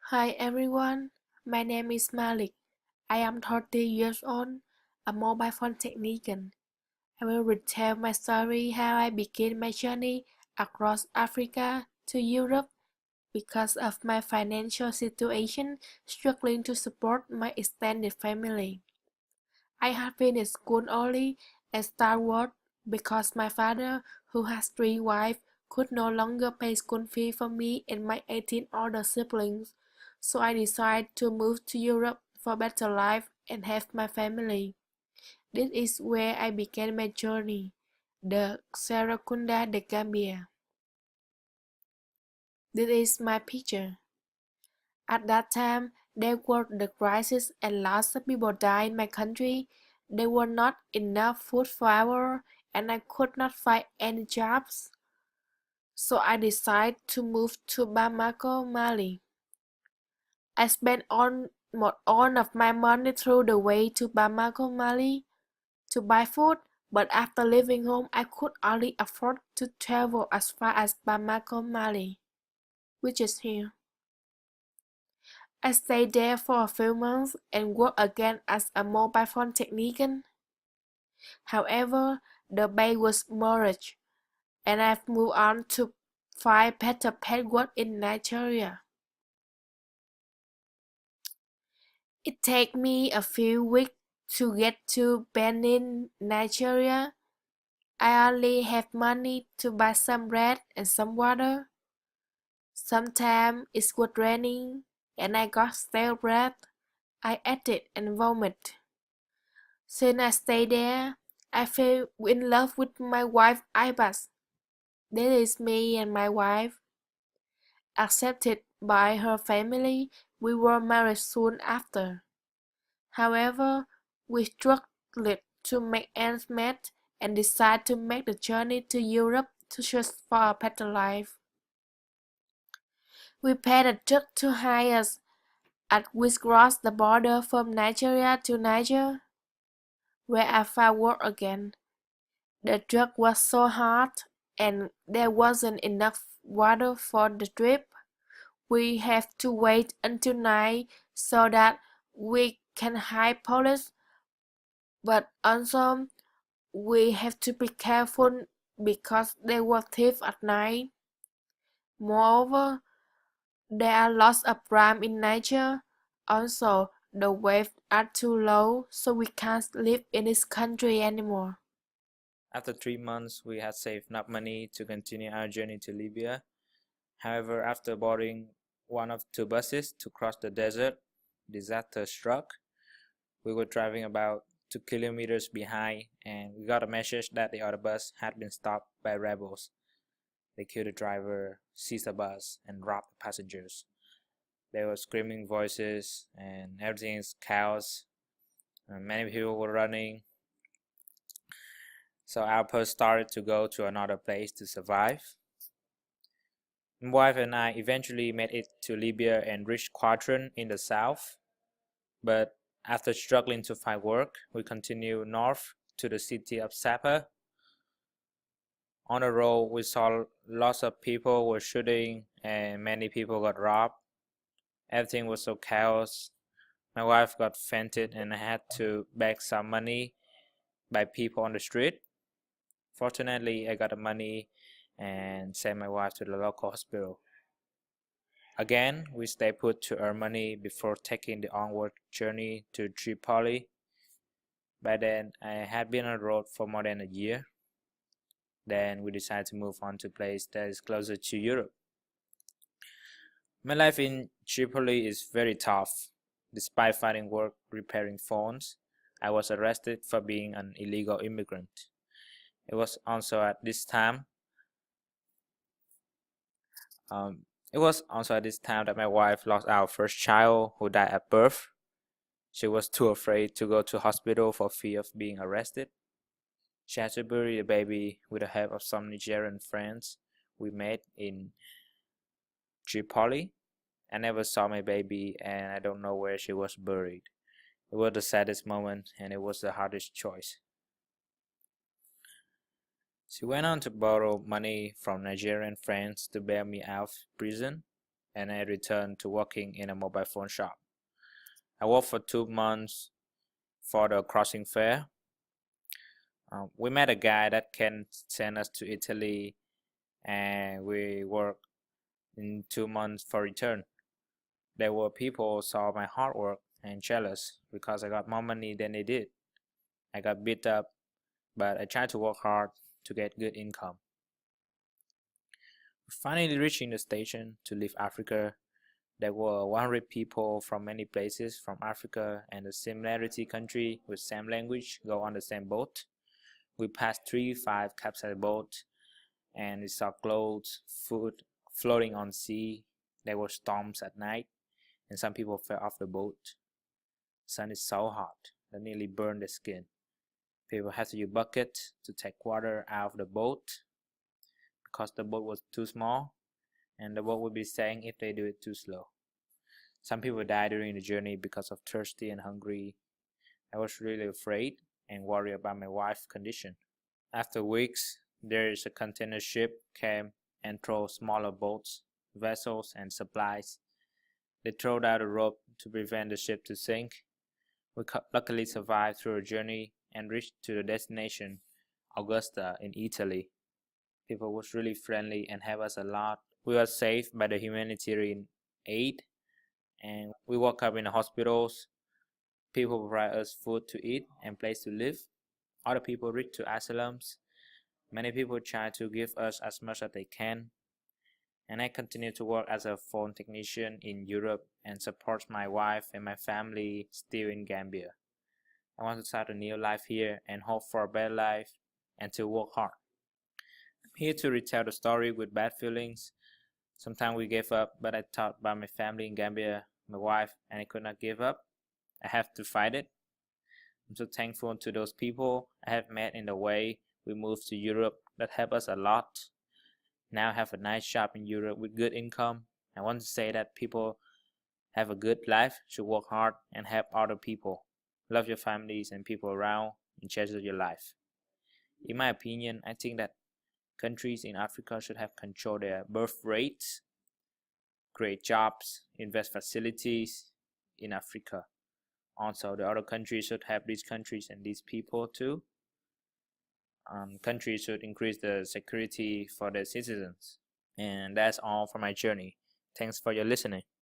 Hi everyone, my name is Malick. I am 30 years old, a mobile phone technician. I will retell my story how I began my journey across Africa to Europe because of my financial situation struggling to support my extended family. I had finished school early and started work because my father, who has three wives, could no longer pay school fee for me and my 18 older siblings, so I decided to move to Europe for better life and have my family. This is where I began my journey, the Serekunda de Gambia. This is my picture. At that time, there was the crisis and lots of people died in my country. There were not enough food for our, and I could not find any jobs. So I decided to move to Bamako, Mali. I spent all of my money through the way to Bamako, Mali to buy food, but after leaving home, I could only afford to travel as far as Bamako, Mali, which is here. I stayed there for a few months and worked again as a mobile phone technician. However, the pay was moderate, and I've moved on to find better paid work in Nigeria. It takes me a few weeks to get to Benin, Nigeria. I only have money to buy some bread and some water. Sometimes it was raining, and I got stale bread. I ate it and vomited. Since I stayed there, I fell in love with my wife Ibas. That is me and my wife. Accepted by her family, we were married soon after. However, we struggled to make ends meet and decided to make the journey to Europe to search for a better life. We paid a truck to hire us as we crossed the border from Nigeria to Niger, where I found work again. The truck was so hot and there wasn't enough water for the trip. We have to wait until night so that we can hide police, but also we have to be careful because there were thieves at night. Moreover, there are lots of crime in Niger. Also, the waves are too low, so we can't live in this country anymore. After 3 months, we had saved enough money to continue our journey to Libya. However, after boarding one of two buses to cross the desert, disaster struck. We were driving about 2 kilometers behind, and we got a message that the other bus had been stopped by rebels. They killed the driver, seized the bus, and robbed the passengers. There were screaming voices, and everything is chaos. Many people were running. So our bus started to go to another place to survive. My wife and I eventually made it to Libya and reached Quadron in the south. But after struggling to find work, we continued north to the city of Sapa. On the road, we saw lots of people were shooting and many people got robbed. Everything was so chaos. My wife got fainted and I had to beg some money by people on the street. Fortunately, I got the money and sent my wife to the local hospital. Again, we stayed put to earn money before taking the onward journey to Tripoli. By then, I had been on the road for more than a year. Then we decided to move on to a place that is closer to Europe. My life in Tripoli is very tough. Despite finding work repairing phones, I was arrested for being an illegal immigrant. It was also at this time that my wife lost our first child who died at birth. She was too afraid to go to hospital for fear of being arrested. She had to bury the baby with the help of some Nigerian friends we met in Tripoli. I never saw my baby and I don't know where she was buried. It was the saddest moment and it was the hardest choice. She went on to borrow money from Nigerian friends to bail me out of prison. and I returned to working in a mobile phone shop. I worked for 2 months for the crossing fair. We met a guy that can send us to Italy, and we worked in 2 months for return. There were people who saw my hard work and jealous because I got more money than they did. I got beat up, but I tried to work hard to get good income. Finally reaching the station to leave Africa, there were 100 people from many places from Africa and the similarity country with same language go on the same boat. We passed 3-5 capsized boats and we saw clothes, food floating on sea. There were storms at night and some people fell off the boat. The sun is so hot that nearly burned their skin. People had to use buckets to take water out of the boat because the boat was too small and the boat would be sank if they do it too slow. Some people died during the journey because of thirsty and hungry. I was really afraid and worried about my wife's condition. After weeks, there is a container ship came and threw smaller boats, vessels, and supplies. They threw out a rope to prevent the ship to sink. We luckily survived through a journey and reached to the destination, Augusta in Italy. People was really friendly and helped us a lot. We were saved by the humanitarian aid and we woke up in the hospitals. People provide us food to eat and place to live. Other people reach to asylums. Many people try to give us as much as they can. And I continue to work as a phone technician in Europe and support my wife and my family still in Gambia. I want to start a new life here and hope for a better life and to work hard. I'm here to retell the story with bad feelings. Sometimes we gave up, but I thought about my family in Gambia, my wife, and I could not give up. I have to fight it. I'm so thankful to those people I have met in the way we moved to Europe that helped us a lot. Now I have a nice job in Europe with good income. I want to say that people have a good life, should work hard and help other people. Love your families and people around and treasure your life. In my opinion, I think that countries in Africa should have control their birth rates, create jobs, invest facilities in Africa. Also, the other countries should have these countries and these people too. Countries should increase the security for their citizens. And that's all for my journey. Thanks for your listening.